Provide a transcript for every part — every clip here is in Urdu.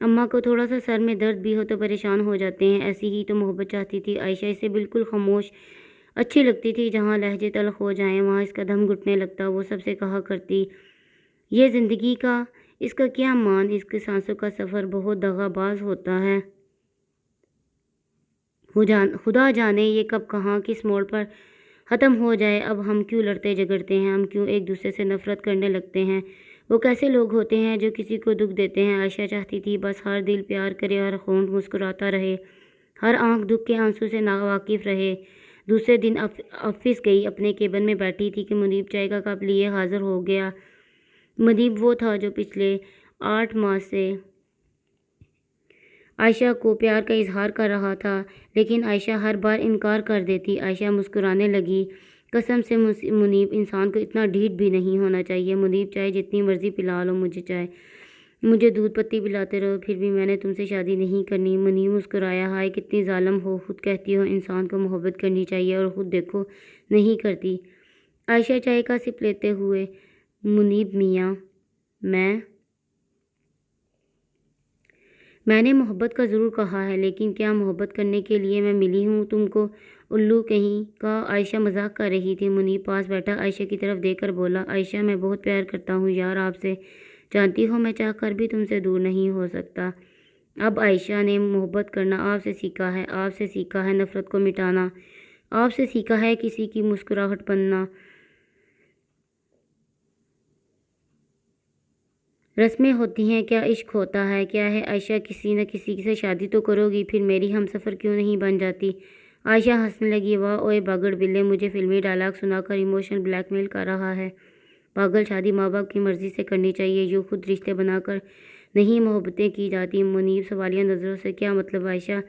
اماں کو تھوڑا سا سر میں درد بھی ہو تو پریشان ہو جاتے ہیں، ایسی ہی تو محبت چاہتی تھی عائشہ۔ اسے بالکل خاموش اچھی لگتی تھی، جہاں لہجے تلخ ہو جائیں وہاں اس کا دم گھٹنے لگتا۔ وہ سب سے کہا کرتی، یہ زندگی کا اس کا کیا مان، اس کے سانسوں کا سفر بہت دغا باز ہوتا ہے، خدا جانے یہ کب کہاں کس موڑ پر ختم ہو جائے۔ اب ہم کیوں لڑتے جھگڑتے ہیں، ہم کیوں ایک دوسرے سے نفرت کرنے لگتے ہیں؟ وہ کیسے لوگ ہوتے ہیں جو کسی کو دکھ دیتے ہیں؟ عائشہ چاہتی تھی بس ہر دل پیار کرے، ہر ہونٹ مسکراتا رہے، ہر آنکھ دکھ کے آنسوں سے ناواقف رہے۔ دوسرے دن آفس گئی، اپنے کیبن میں بیٹھی تھی کہ منیب چائے کا کپ لیے حاضر ہو گیا۔ منیب وہ تھا جو پچھلے 8 ماہ سے عائشہ کو پیار کا اظہار کر رہا تھا، لیکن عائشہ ہر بار انکار کر دیتی۔ عائشہ مسکرانے لگی، قسم سے منیب، انسان کو اتنا ڈھیٹ بھی نہیں ہونا چاہیے۔ منیب چائے جتنی مرضی پلا لو مجھے، چائے مجھے دودھ پتی پلاتے رہو، پھر بھی میں نے تم سے شادی نہیں کرنی۔ منیب مسکرایا، ہائے کتنی ظالم ہو، خود کہتی ہو انسان کو محبت کرنی چاہیے اور خود دیکھو نہیں کرتی۔ عائشہ چائے کا سپ لیتے ہوئے، منیب میاں، میں نے محبت کا ضرور کہا ہے، لیکن کیا محبت کرنے کے لیے میں ملی ہوں تم کو؟ الو کہیں کا۔ عائشہ مذاق کر رہی تھی۔ منیب پاس بیٹھا عائشہ کی طرف دیکھ کر بولا، عائشہ میں بہت پیار کرتا ہوں یار آپ سے، جانتی ہو میں چاہ کر بھی تم سے دور نہیں ہو سکتا۔ اب عائشہ نے محبت کرنا آپ سے سیکھا ہے، آپ سے سیکھا ہے نفرت کو مٹانا، آپ سے سیکھا ہے کسی کی مسکراہٹ بننا۔ رسمیں ہوتی ہیں، کیا عشق ہوتا ہے؟ کیا ہے عائشہ، کسی نہ کسی سے شادی تو کرو گی، پھر میری ہم سفر کیوں نہیں بن جاتی؟ عائشہ ہنسنے لگی، واہ اوئے باگڑ بلے، مجھے فلمی ڈائلاگ سنا کر ایموشنل بلیک میل کر رہا ہے۔ پاگل، شادی ماں باپ کی مرضی سے کرنی چاہیے، یوں خود رشتے بنا کر نہیں محبتیں کی جاتی۔ منیب سوالیہ نظروں سے، کیا مطلب؟ عائشہ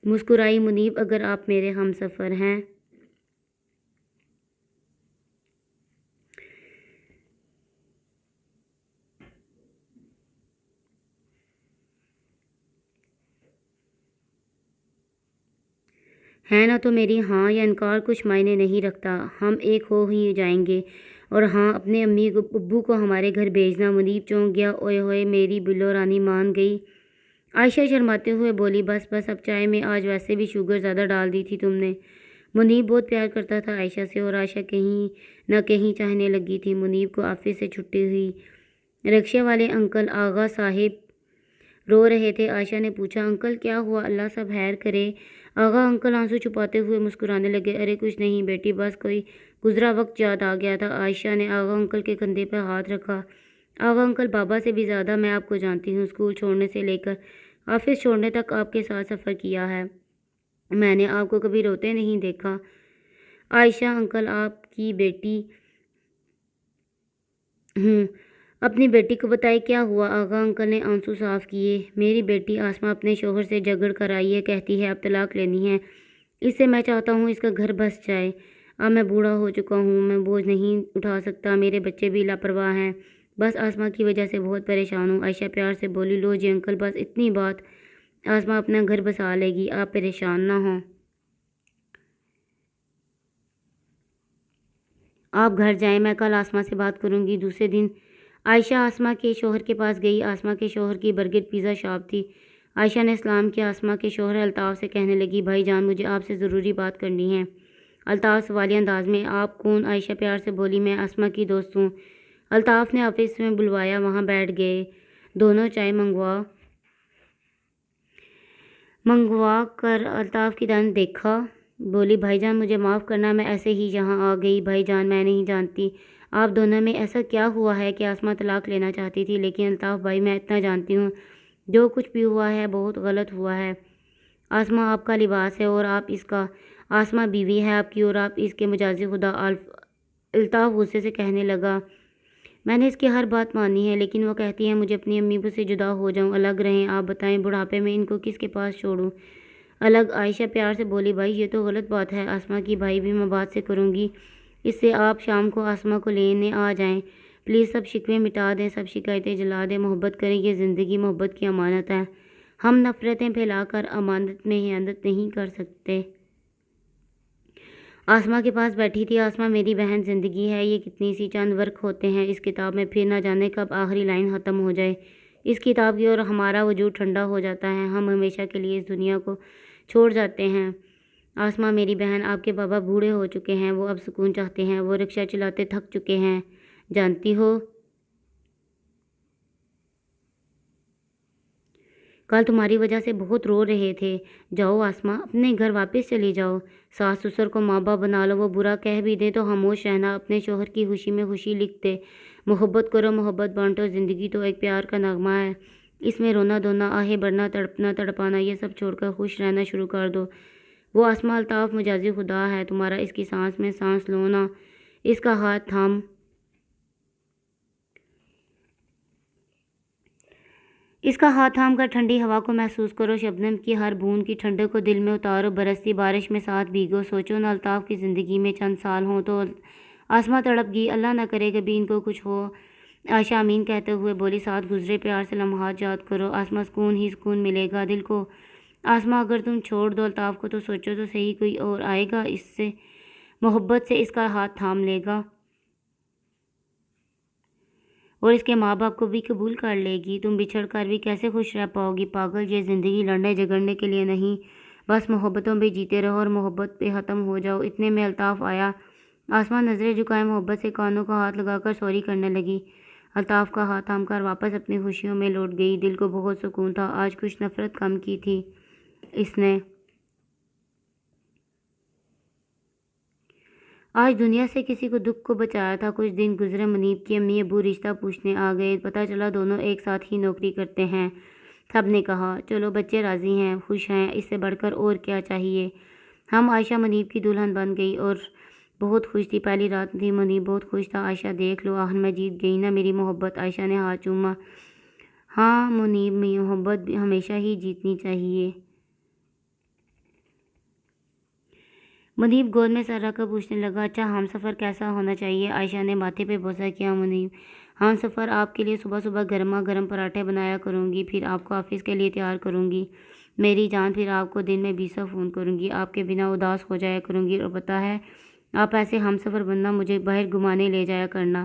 مسکرائی، منیب اگر آپ میرے ہم سفر ہیں نا تو میری ہاں یا انکار کچھ معنی نہیں رکھتا، ہم ایک ہو ہی جائیں گے۔ اور ہاں، اپنے امی ابو کو ہمارے گھر بھیجنا۔ منیب چونک گیا، اوئے ہوئے میری بلو رانی مان گئی۔ عائشہ شرماتے ہوئے بولی، بس بس اب چائے میں آج ویسے بھی شوگر زیادہ ڈال دی تھی تم نے۔ منیب بہت پیار کرتا تھا عائشہ سے، اور عائشہ کہیں نہ کہیں چاہنے لگی تھی۔ منیب کو آفس سے چھٹی ہوئی، رکشے والے انکل آغا صاحب رو رہے تھے۔ عائشہ نے پوچھا، انکل کیا ہوا؟ اللہ سب خیر کرے۔ آغا انکل آنسو چھپاتے ہوئے مسکرانے لگے، ارے کچھ نہیں بیٹی، بس کوئی گزرا وقت یاد آ گیا تھا۔ عائشہ نے آغا انکل کے کندھے پر ہاتھ رکھا، آغا انکل بابا سے بھی زیادہ میں آپ کو جانتی ہوں، اسکول چھوڑنے سے لے کر آفس چھوڑنے تک آپ کے ساتھ سفر کیا ہے، میں نے آپ کو کبھی روتے نہیں دیکھا۔ عائشہ، انکل آپ کی بیٹی ہوں، اپنی بیٹی کو بتائے کیا ہوا؟ آغا انکل نے آنسو صاف کیے، میری بیٹی آسمہ اپنے شوہر سے جھگڑ کر آئی ہے، کہتی ہے اب طلاق لینی ہے، اس سے میں چاہتا ہوں اس کا گھر بس جائے۔ اب میں بوڑھا ہو چکا ہوں، میں بوجھ نہیں اٹھا سکتا، میرے بچے بھی لاپرواہ ہیں، بس آسمہ کی وجہ سے بہت پریشان ہوں۔ عائشہ پیار سے بولی، لو جی انکل، بس اتنی بات، آسمہ اپنا گھر بسا لے گی، آپ پریشان نہ ہوں، آپ گھر جائیں، میں کل آسمہ سے بات کروں گی۔ دوسرے دن عائشہ آسمہ کے شوہر کے پاس گئی۔ آسمہ کے شوہر کی برگر پیزا شاپ تھی۔ عائشہ نے سلام کیا۔ آسمہ کے شوہر الطاف سے کہنے لگی، بھائی جان مجھے آپ سے ضروری بات کرنی ہے۔ الطاف سوالیہ انداز میں، آپ کون؟ عائشہ پیار سے بولی، میں آسمہ کی دوست ہوں۔ الطاف نے آفس میں بلوایا، وہاں بیٹھ گئے دونوں۔ چائے منگوا کر الطاف کی طرف دیکھا، بولی، بھائی جان مجھے معاف کرنا، میں ایسے ہی یہاں آ گئی۔ بھائی جان میں نہیں جانتی آپ دونوں میں ایسا کیا ہوا ہے کہ آسمہ طلاق لینا چاہتی تھی، لیکن الطاف بھائی میں اتنا جانتی ہوں، جو کچھ بھی ہوا ہے بہت غلط ہوا ہے۔ آسمہ آپ کا لباس ہے اور آپ اس کا، آسمہ بیوی ہے آپ کی اور آپ اس کے مجازی خدا۔ الطاف غصے سے کہنے لگا، میں نے اس کی ہر بات مانی ہے، لیکن وہ کہتی ہے مجھے اپنی امی سے جدا ہو جاؤں، الگ رہیں، آپ بتائیں بڑھاپے میں ان کو کس کے پاس چھوڑوں؟ الگ۔ عائشہ پیار سے بولی، بھائی یہ تو غلط بات ہے، آسمہ کی بھائی بھی میں بات سے کروں گی، اس سے آپ شام کو آسمہ کو لینے آ جائیں، پلیز سب شکوے مٹا دیں، سب شکایتیں جلا دیں، محبت کریں، یہ زندگی محبت کی امانت ہے، ہم نفرتیں پھیلا کر امانت میں خیانت نہیں کر سکتے۔ آسمہ کے پاس بیٹھی تھی، آسمہ میری بہن، زندگی ہے یہ کتنی سی چند ورق ہوتے ہیں اس کتاب میں، پھر نہ جانے کب آخری لائن ختم ہو جائے، اس کتاب کی اور ہمارا وجود ٹھنڈا ہو جاتا ہے، ہم ہمیشہ کے لیے اس دنیا کو چھوڑ جاتے ہیں۔ آسماں میری بہن، آپ کے بابا بوڑھے ہو چکے ہیں، وہ اب سکون چاہتے ہیں، وہ رکشہ چلاتے تھک چکے ہیں، جانتی ہو کل تمہاری وجہ سے بہت رو رہے تھے۔ جاؤ آسماں، اپنے گھر واپس چلی جاؤ، ساس سسر کو ماں باپ بنا لو، وہ برا کہہ بھی دیں تو خاموش رہنا، اپنے شوہر کی خوشی میں خوشی لکھ دے، محبت کرو، محبت بانٹو، زندگی تو ایک پیار کا نغمہ ہے، اس میں رونا دھونا، آہیں بھرنا، تڑپنا تڑپانا، یہ سب چھوڑ کر خوش رہنا شروع کر دو۔ وہ آسماں الطاف مجازی خدا ہے، تمہارا اس کی سانس میں سانس لو نا، اس کا ہاتھ تھام کر ٹھنڈی ہوا کو محسوس کرو، شبنم کی ہر بوند کی ٹھنڈک کو دل میں اتارو، برستی بارش میں ساتھ بھیگو، سوچو نہ الطاف کی زندگی میں چند سال ہوں تو۔ آسماں تڑپ گئی، اللہ نہ کرے کبھی ان کو کچھ ہو۔ عائشہ آمین کہتے ہوئے بولی، ساتھ گزرے پیار سے لمحات یاد کرو، آسماں سکون ہی سکون ملے گا دل کو۔ آسماں اگر تم چھوڑ دو الطاف کو تو سوچو تو صحیح، کوئی اور آئے گا، اس سے محبت سے اس کا ہاتھ تھام لے گا اور اس کے ماں باپ کو بھی قبول کر لے گی، تم بچھڑ کر بھی کیسے خوش رہ پاؤ گی؟ پاگل، یہ زندگی لڑنے جھگڑنے کے لیے نہیں، بس محبتوں پہ جیتے رہو اور محبت پہ ختم ہو جاؤ۔ اتنے میں الطاف آیا۔ آسماں نظریں جھکائے محبت سے کانوں کا ہاتھ لگا کر سوری کرنے لگی، الطاف کا ہاتھ تھام کر واپس اپنی خوشیوں میں لوٹ گئی، دل کو بہت سکون تھا، آج کچھ نفرت کم کی تھی اس نے۔ آج دنیا سے کسی کو دکھ کو بچایا تھا۔ کچھ دن گزرے، منیب کی امی ابو رشتہ پوچھنے آ گئے، پتہ چلا دونوں ایک ساتھ ہی نوکری کرتے ہیں۔ سب نے کہا چلو بچے راضی ہیں، خوش ہیں، اس سے بڑھ کر اور کیا چاہیے۔ عائشہ منیب کی دلہن بن گئی اور بہت خوش تھی، پہلی رات تھی، منیب بہت خوش تھا۔ عائشہ دیکھ لو، آخر میں جیت گئی نا میری محبت۔ عائشہ نے ہاتھ چوما۔ ہاں منیب، محبت ہمیشہ ہی جیتنی چاہیے۔ منیب گود میں سر رکھ کر پوچھنے لگا، اچھا ہم سفر کیسا ہونا چاہیے؟ عائشہ نے ماتھے پہ بوسہ کیا۔ منیب، ہم سفر آپ کے لیے صبح صبح گرما گرم پراٹھے بنایا کروں گی، پھر آپ کو آفس کے لیے تیار کروں گی میری جان، پھر آپ کو دن میں 20 فون کروں گی، آپ کے بنا اداس ہو جایا کروں گی، اور پتہ ہے آپ ایسے ہم سفر بننا، مجھے باہر گھمانے لے جایا کرنا،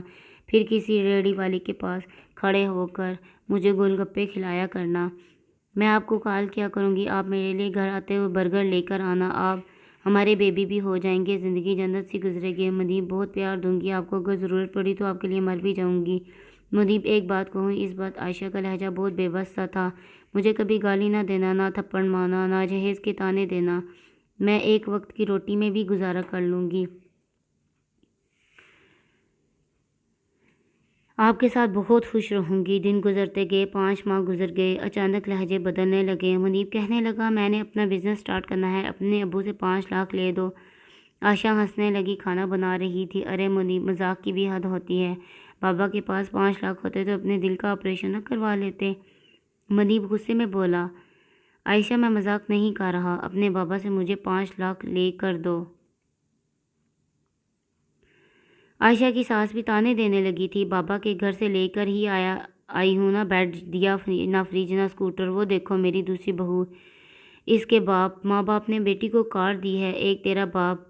پھر کسی ریڑھی والی کے پاس کھڑے ہو کر مجھے گول گپے کھلایا کرنا، میں آپ کو کال کیا کروں گی، آپ میرے لیے گھر آتے ہوئے برگر لے کر آنا، آپ ہمارے بیبی بھی ہو جائیں گے، زندگی جنت سی گزرے گی۔ منیب، بہت پیار دوں گی آپ کو، اگر ضرورت پڑی تو آپ کے لیے مر بھی جاؤں گی۔ منیب، ایک بات کہوں، اس بات عائشہ کا لہجہ بہت بے بس سا تھا، مجھے کبھی گالی نہ دینا، نہ تھپڑ مارنا، نہ جہیز کے تانے دینا، میں ایک وقت کی روٹی میں بھی گزارا کر لوں گی۔ آپ کے ساتھ بہت خوش رہوں گی۔ دن گزرتے گئے، 5 ماہ گزر گئے، اچانک لہجے بدلنے لگے۔ منیب کہنے لگا، میں نے اپنا بزنس سٹارٹ کرنا ہے، اپنے ابو سے 5 لاکھ لے دو۔ عائشہ ہنسنے لگی، کھانا بنا رہی تھی۔ ارے منیب، مذاق کی بھی حد ہوتی ہے، بابا کے پاس 5 لاکھ ہوتے تو اپنے دل کا آپریشن نہ کروا لیتے۔ منیب غصے میں بولا، عائشہ میں مذاق نہیں کر رہا، اپنے بابا سے مجھے 5 لاکھ لے کر دو۔ عائشہ کی ساس بھی تانے دینے لگی تھی، بابا کے گھر سے لے کر ہی آئی ہوں، نہ بیڈ دیا، نہ فریج، نہ اسکوٹر، وہ دیکھو میری دوسری بہو، اس کے ماں باپ نے بیٹی کو کار دی ہے، ایک تیرا باپ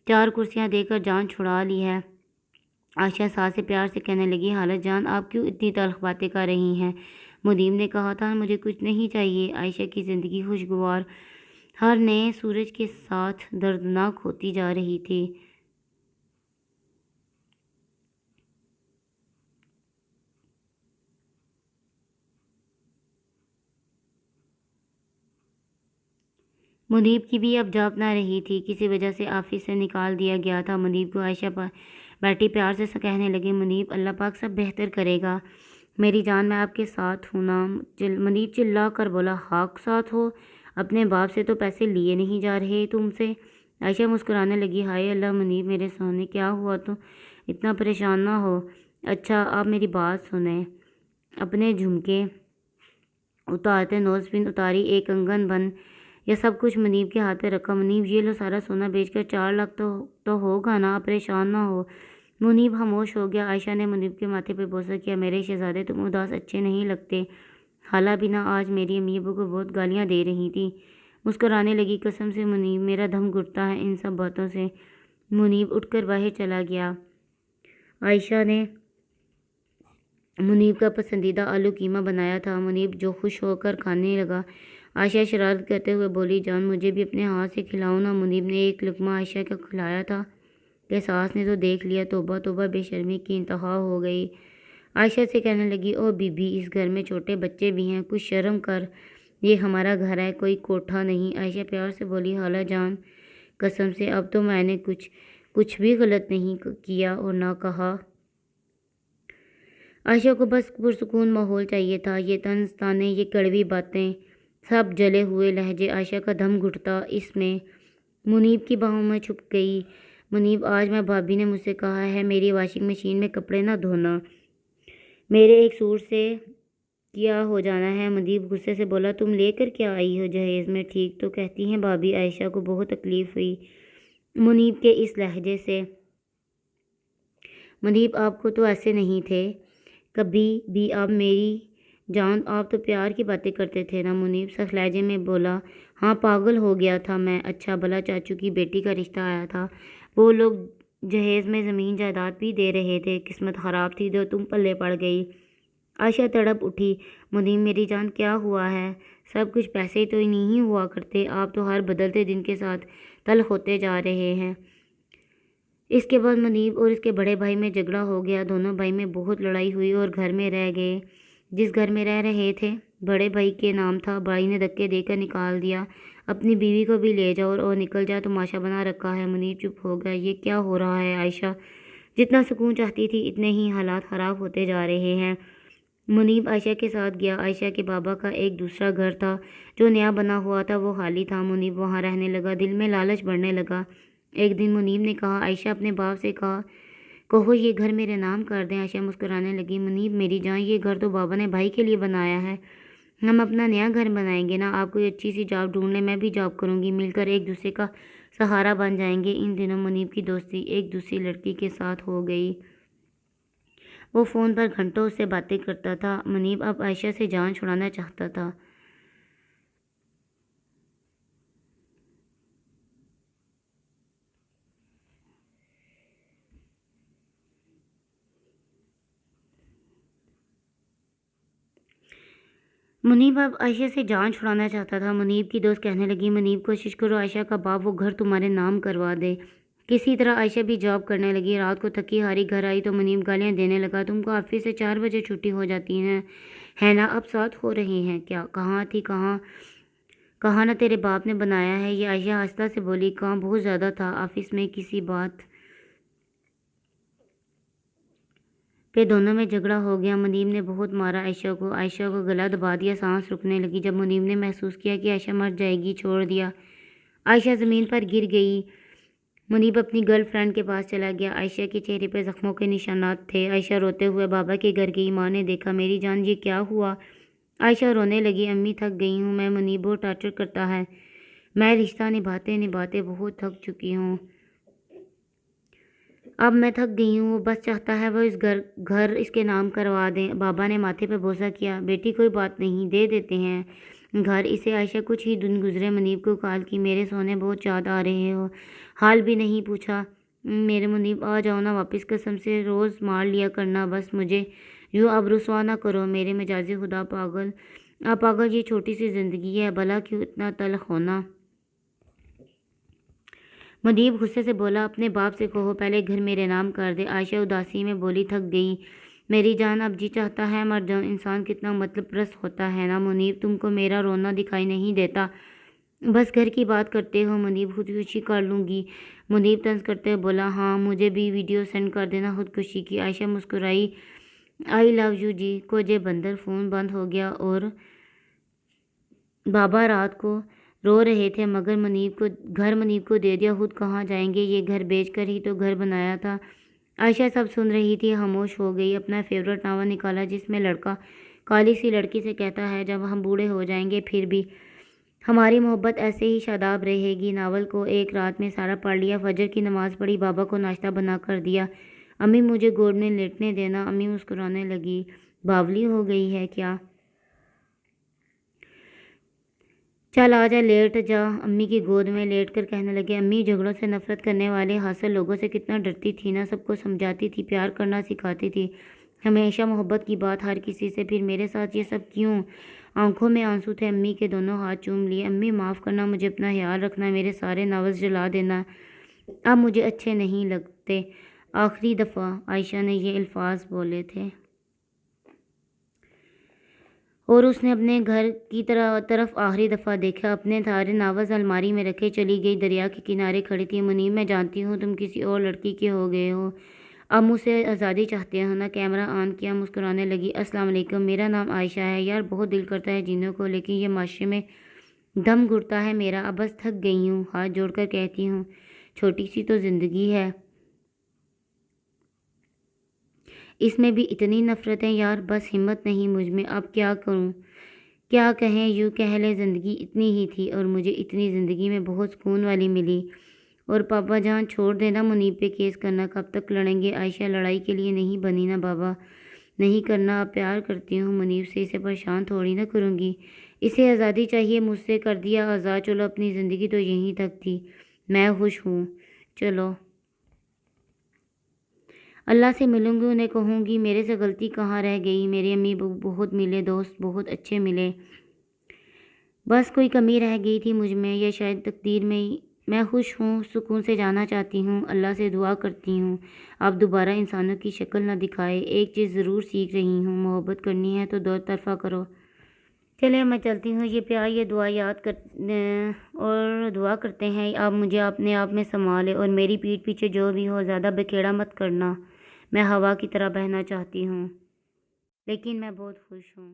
4 کرسیاں دے کر جان چھڑا لی ہے۔ عائشہ ساس سے پیار سے کہنے لگی، حالت جان آپ کیوں اتنی تلخ باتیں کر رہی ہیں؟ منیب نے کہا تھا مجھے کچھ نہیں چاہیے۔ عائشہ کی زندگی خوشگوار ہر نئے سورج کے ساتھ دردناک ہوتی جا رہی تھی۔ منیب کی بھی اب جاپ نہ رہی تھی، کسی وجہ سے آفس سے نکال دیا گیا تھا۔ منیب کو عائشہ بیٹی پیار سے کہنے لگی، منیب اللہ پاک سب بہتر کرے گا، میری جان میں آپ کے ساتھ ہوں نا۔ منیب چلا کر بولا، حق ساتھ ہو؟ اپنے باپ سے تو پیسے لیے نہیں جا رہے تم سے۔ عائشہ مسکرانے لگی، ہائے اللہ منیب میرے سونے، کیا ہوا؟ تو اتنا پریشان نہ ہو۔ اچھا آپ میری بات سنیں۔ اپنے جھمکے اتارتے، نوز پن اتاری، ایک کنگن بن، یہ سب کچھ منیب کے ہاتھ پہ رکھا۔ منیب، یہ لو سارا سونا بیچ کر 4 لاکھ تو ہوگا نا، پریشان نہ ہو۔ منیب خاموش ہو گیا۔ عائشہ نے منیب کے ماتھے پہ بوسہ کیا، میرے شہزادے تم اداس اچھے نہیں لگتے۔ خالہ بھی نہ آج میری امی ابو کو بہت گالیاں دے رہی تھی۔ مسکرانے لگی، قسم سے منیب میرا دم گھٹتا ہے ان سب باتوں سے۔ منیب اٹھ کر باہر چلا گیا۔ عائشہ نے منیب کا پسندیدہ آلو قیمہ بنایا تھا۔ منیب جو خوش ہو کر کھانے لگا۔ عائشہ شرارت کرتے ہوئے بولی، جان مجھے بھی اپنے ہاتھ سے کھلاؤ نا۔ منیب نے ایک لقمہ عائشہ کو کھلایا تھا کہ ساس نے تو دیکھ لیا، توبہ توبہ، بے شرمی کی انتہا ہو گئی۔ عائشہ سے کہنے لگی، او بی بی، اس گھر میں چھوٹے بچے بھی ہیں، کچھ شرم کر، یہ ہمارا گھر ہے، کوئی کوٹھا نہیں۔ عائشہ پیار سے بولی، خالہ جان قسم سے اب تو میں نے کچھ بھی غلط نہیں کیا اور نہ کہا۔ عائشہ کو بس پرسکون ماحول چاہیے تھا۔ یہ طنز تانے، یہ کڑوی باتیں، سب جلے ہوئے لہجے، عائشہ کا دم گھٹتا اس میں منیب کی باہوں میں چھپ گئی۔ منیب، آج میں بھابی نے مجھ سے کہا ہے میری واشنگ مشین میں کپڑے نہ دھونا، میرے ایک سوٹ سے کیا ہو جانا ہے۔ منیب غصے سے بولا، تم لے کر کیا آئی ہو جہیز میں، ٹھیک تو کہتی ہیں بھابی۔ عائشہ کو بہت تکلیف ہوئی منیب کے اس لہجے سے۔ منیب، آپ کو تو ایسے نہیں تھے کبھی بھی آپ، میری جان، آپ تو پیار کی باتیں کرتے تھے نا۔ منیب سخت لہجے میں بولا، ہاں پاگل ہو گیا تھا میں، اچھا بھلا چاچو کی بیٹی کا رشتہ آیا تھا، وہ لوگ جہیز میں زمین جائیداد بھی دے رہے تھے، قسمت خراب تھی جو تم پلے پڑ گئی۔ عائشہ تڑپ اٹھی۔ منیب، میری جان کیا ہوا ہے، سب کچھ پیسے ہی تو نہیں ہوا کرتے، آپ تو ہر بدلتے دن کے ساتھ تلخ ہوتے جا رہے ہیں۔ اس کے بعد منیب اور اس کے بڑے بھائی میں جھگڑا ہو گیا، دونوں بھائی میں بہت لڑائی ہوئی اور گھر میں رہ گئے۔ جس گھر میں رہ رہے تھے بڑے بھائی کے نام تھا، بھائی نے دھکے دے کر نکال دیا، اپنی بیوی کو بھی لے جاؤ اور نکل جا، تماشا بنا رکھا ہے۔ منیب چپ ہو گیا، یہ کیا ہو رہا ہے؟ عائشہ جتنا سکون چاہتی تھی اتنے ہی حالات خراب ہوتے جا رہے ہیں۔ منیب عائشہ کے ساتھ گیا۔ عائشہ کے بابا کا ایک دوسرا گھر تھا جو نیا بنا ہوا تھا، وہ خالی تھا۔ منیب وہاں رہنے لگا، دل میں لالچ بڑھنے لگا۔ ایک دن منیب نے کہا، عائشہ اپنے باپ سے کہو یہ گھر میرے نام کر دیں۔ عائشہ مسکرانے لگی، منیب میری جان، یہ گھر تو بابا نے بھائی کے لیے بنایا ہے، ہم اپنا نیا گھر بنائیں گے نا، آپ کوئی اچھی سی جاب ڈھونڈ لیں، میں بھی جاب کروں گی، مل کر ایک دوسرے کا سہارا بن جائیں گے۔ ان دنوں منیب کی دوستی ایک دوسری لڑکی کے ساتھ ہو گئی، وہ فون پر گھنٹوں اس سے باتیں کرتا تھا۔ منیب اب عائشہ سے جان چھڑانا چاہتا تھا۔ منیب اب عائشہ سے جان چھڑانا چاہتا تھا۔ منیب کی دوست کہنے لگی، منیب کوشش کرو عائشہ کا باپ وہ گھر تمہارے نام کروا دے۔ کسی طرح عائشہ بھی جاب کرنے لگی۔ رات کو تھکی ہاری گھر آئی تو منیب گالیاں دینے لگا، تم کو آفس سے 4 بجے چھٹی ہو جاتی ہے نا، اب 7 ہو رہے ہیں کیا؟ کہاں تھی، کہاں نہ تیرے باپ نے بنایا ہے یہ؟ عائشہ آہستہ سے بولی، کام بہت زیادہ تھا، آفس میں کسی بات پہ دونوں میں جھگڑا ہو گیا، منیب نے بہت مارا عائشہ کو گلا دبا دیا، سانس رکنے لگی۔ جب منیب نے محسوس کیا کہ عائشہ مر جائے گی، چھوڑ دیا، عائشہ زمین پر گر گئی۔ منیب اپنی گرل فرینڈ کے پاس چلا گیا، عائشہ کے چہرے پر زخموں کے نشانات تھے۔ عائشہ روتے ہوئے بابا کے گھر گئی، ماں نے دیکھا، میری جان یہ کیا ہوا؟ عائشہ رونے لگی، امی تھک گئی ہوں میں، منیب بہت ٹارچر کرتا ہے، میں رشتہ نبھاتے بہت تھک چکی ہوں، اب میں تھک گئی ہوں، وہ بس چاہتا ہے وہ اس گھر اس کے نام کروا دیں۔ بابا نے ماتھے پہ بوسہ کیا، بیٹی کوئی بات نہیں، دے دیتے ہیں گھر اسے۔ عائشہ کچھ ہی دن گزرے، منیب کو کال کی، میرے سونے بہت یاد آ رہے ہو، حال بھی نہیں پوچھا میرے منیب، آ جاؤ نا واپس، قسم سے روز مار لیا کرنا، بس مجھے یوں اب رسوا نہ کرو میرے مجازی خدا، پاگل یہ چھوٹی سی زندگی ہے، بھلا کیوں اتنا تلخ ہونا؟ منیب غصے سے بولا، اپنے باپ سے کہو پہلے گھر میرے نام کر دے۔ عائشہ اداسی میں بولی، تھک گئی میری جان، اب جی چاہتا ہے مر جاؤں، انسان کتنا مطلب پرست ہوتا ہے نا منیب، تم کو میرا رونا دکھائی نہیں دیتا، بس گھر کی بات کرتے ہو۔ منیب خودکشی کر لوں گی، منیب طنز کرتے ہوئے بولا، ہاں مجھے بھی ویڈیو سینڈ کر دینا خودکشی کی۔ عائشہ مسکرائی، آئی لو یو جی کو جے بندر۔ فون بند ہو گیا اور بابا رات کو رو رہے تھے، مگر منیب کو دے دیا، خود کہاں جائیں گے، یہ گھر بیچ کر ہی تو گھر بنایا تھا۔ عائشہ سب سن رہی تھی، خاموش ہو گئی۔ اپنا فیورٹ ناول نکالا جس میں لڑکا کالی سی لڑکی سے کہتا ہے، جب ہم بوڑھے ہو جائیں گے پھر بھی ہماری محبت ایسے ہی شاداب رہے گی۔ ناول کو ایک رات میں سارا پڑھ لیا، فجر کی نماز پڑھی، بابا کو ناشتہ بنا کر دیا، امی مجھے گود میں لیٹنے دینا۔ امی مسکرانے لگی، باولی ہو گئی ہے کیا؟ چل آجا لیٹ جا۔ امی کی گود میں لیٹ کر کہنے لگے، امی جھگڑوں سے نفرت کرنے والے حاصل لوگوں سے کتنا ڈرتی تھی نا، سب کو سمجھاتی تھی، پیار کرنا سکھاتی تھی، ہمیشہ محبت کی بات ہر کسی سے، پھر میرے ساتھ یہ سب کیوں؟ آنکھوں میں آنسو تھے۔ امی کے دونوں ہاتھ چوم لیے۔ امی معاف کرنا، مجھے اپنا خیال رکھنا، میرے سارے ناول جلا دینا، اب مجھے اچھے نہیں لگتے۔ آخری دفعہ عائشہ نے یہ الفاظ بولے تھے اور اس نے اپنے گھر کی طرف آخری دفعہ دیکھا، اپنے سارے ناول الماری میں رکھے چلی گئی، دریا کے کنارے کھڑی تھی۔ منیب، میں جانتی ہوں تم کسی اور لڑکی کے ہو گئے ہو، اب مجھ سے آزادی چاہتے ہو نا؟ کیمرہ آن کیا، مسکرانے لگی۔ السلام علیکم، میرا نام عائشہ ہے۔ یار بہت دل کرتا ہے جینے کو، لیکن یہ معاشرے میں دم گھٹتا ہے میرا، اب بس تھک گئی ہوں۔ ہاتھ جوڑ کر کہتی ہوں، چھوٹی سی تو زندگی ہے، اس میں بھی اتنی نفرتیں؟ یار بس ہمت نہیں مجھ میں، اب کیا کروں؟ کیا کہیں، یوں کہہ لے زندگی اتنی ہی تھی اور مجھے اتنی زندگی میں بہت سکون والی ملی۔ اور پاپا جان چھوڑ دینا منیب پہ کیس کرنا، کب تک لڑیں گے؟ عائشہ لڑائی کے لیے نہیں بنی نا بابا، نہیں کرنا، اب پیار کرتی ہوں منیب سے، اسے پریشان تھوڑی نہ کروں گی، اسے آزادی چاہیے، مجھ سے کر دیا آزاد، چلو اپنی زندگی تو یہیں تک تھی، میں خوش ہوں، چلو اللہ سے ملوں گی، انہیں کہوں گی میرے سے غلطی کہاں رہ گئی، میرے امی بہت ملے، دوست بہت اچھے ملے، بس کوئی کمی رہ گئی تھی مجھ میں، یا شاید تقدیر میں ہی۔ میں خوش ہوں، سکون سے جانا چاہتی ہوں، اللہ سے دعا کرتی ہوں آپ دوبارہ انسانوں کی شکل نہ دکھائے۔ ایک چیز ضرور سیکھ رہی ہوں، محبت کرنی ہے تو دو طرفہ کرو۔ چلے میں چلتی ہوں، یہ پیار یہ دعا یاد کر اور دعا کرتے ہیں آپ مجھے اپنے آپ میں سنبھالے، اور میری پیٹھ پیچھے جو بھی ہو زیادہ بکھیڑا مت کرنا، میں ہوا کی طرح بہنا چاہتی ہوں، لیکن میں بہت خوش ہوں۔